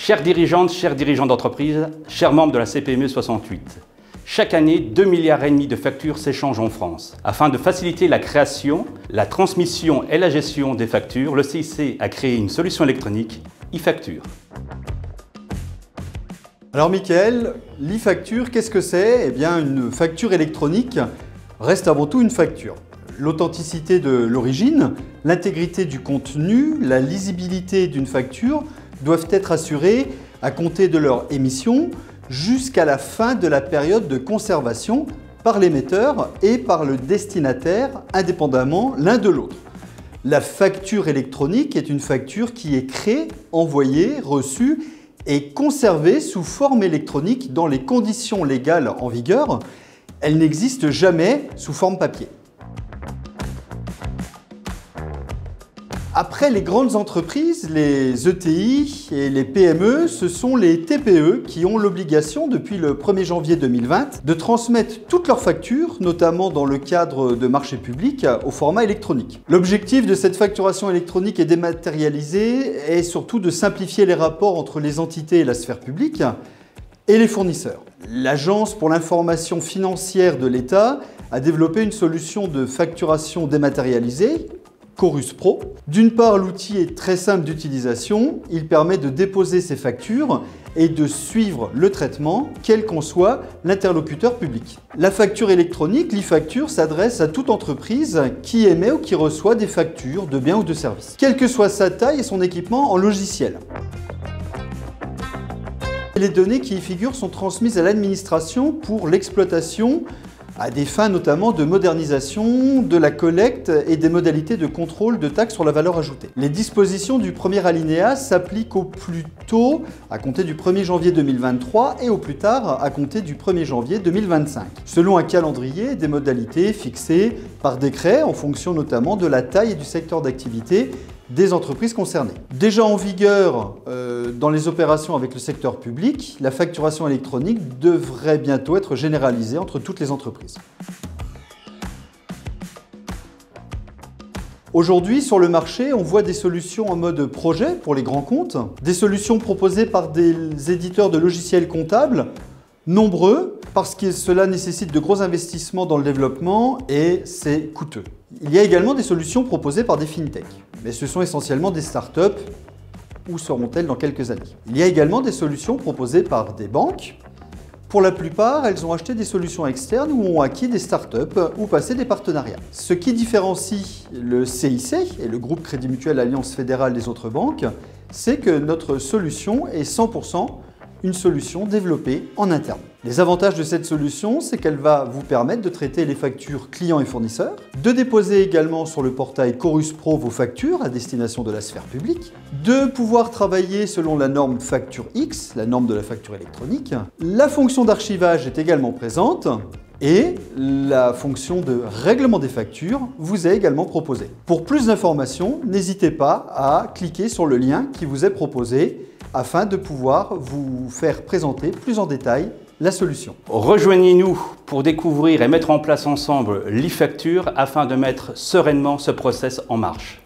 Chères dirigeantes, chers dirigeants d'entreprise, chers membres de la CPME 68, chaque année, 2,5 milliards de factures s'échangent en France. Afin de faciliter la création, la transmission et la gestion des factures, le CIC a créé une solution électronique, e-facture. Alors Mickaël, l'e-facture, qu'est-ce que c'est? Eh bien, une facture électronique reste avant tout une facture. L'authenticité de l'origine, l'intégrité du contenu, la lisibilité d'une facture doivent être assurées à compter de leur émission jusqu'à la fin de la période de conservation par l'émetteur et par le destinataire, indépendamment l'un de l'autre. La facture électronique est une facture qui est créée, envoyée, reçue et conservée sous forme électronique dans les conditions légales en vigueur. Elle n'existe jamais sous forme papier. Après les grandes entreprises, les ETI et les PME, ce sont les TPE qui ont l'obligation depuis le 1er janvier 2020 de transmettre toutes leurs factures, notamment dans le cadre de marchés publics, au format électronique. L'objectif de cette facturation électronique et dématérialisée est surtout de simplifier les rapports entre les entités et la sphère publique et les fournisseurs. L'Agence pour l'information financière de l'État a développé une solution de facturation dématérialisée, Chorus Pro. D'une part, l'outil est très simple d'utilisation. Il permet de déposer ses factures et de suivre le traitement, quel qu'en soit l'interlocuteur public. La facture électronique, l'e-facture, s'adresse à toute entreprise qui émet ou qui reçoit des factures de biens ou de services, quelle que soit sa taille et son équipement en logiciel. Les données qui y figurent sont transmises à l'administration pour l'exploitation à des fins notamment de modernisation, de la collecte et des modalités de contrôle de taxes sur la valeur ajoutée. Les dispositions du premier alinéa s'appliquent au plus tôt à compter du 1er janvier 2023 et au plus tard à compter du 1er janvier 2025, selon un calendrier et des modalités fixées par décret en fonction notamment de la taille et du secteur d'activité des entreprises concernées. Déjà en vigueur dans les opérations avec le secteur public, la facturation électronique devrait bientôt être généralisée entre toutes les entreprises. Aujourd'hui, sur le marché, on voit des solutions en mode projet pour les grands comptes, des solutions proposées par des éditeurs de logiciels comptables, nombreux, parce que cela nécessite de gros investissements dans le développement et c'est coûteux. Il y a également des solutions proposées par des fintechs, mais ce sont essentiellement des startups. Où seront-elles dans quelques années? Il y a également des solutions proposées par des banques. Pour la plupart, elles ont acheté des solutions externes ou ont acquis des startups ou passé des partenariats. Ce qui différencie le CIC et le groupe Crédit Mutuel Alliance Fédérale des autres banques, c'est que notre solution est 100% une solution développée en interne. Les avantages de cette solution, c'est qu'elle va vous permettre de traiter les factures clients et fournisseurs, de déposer également sur le portail Chorus Pro vos factures à destination de la sphère publique, de pouvoir travailler selon la norme Facture X, la norme de la facture électronique. La fonction d'archivage est également présente et la fonction de règlement des factures vous est également proposée. Pour plus d'informations, n'hésitez pas à cliquer sur le lien qui vous est proposé afin de pouvoir vous faire présenter plus en détail la solution. Rejoignez-nous pour découvrir et mettre en place ensemble l'e-facture afin de mettre sereinement ce process en marche.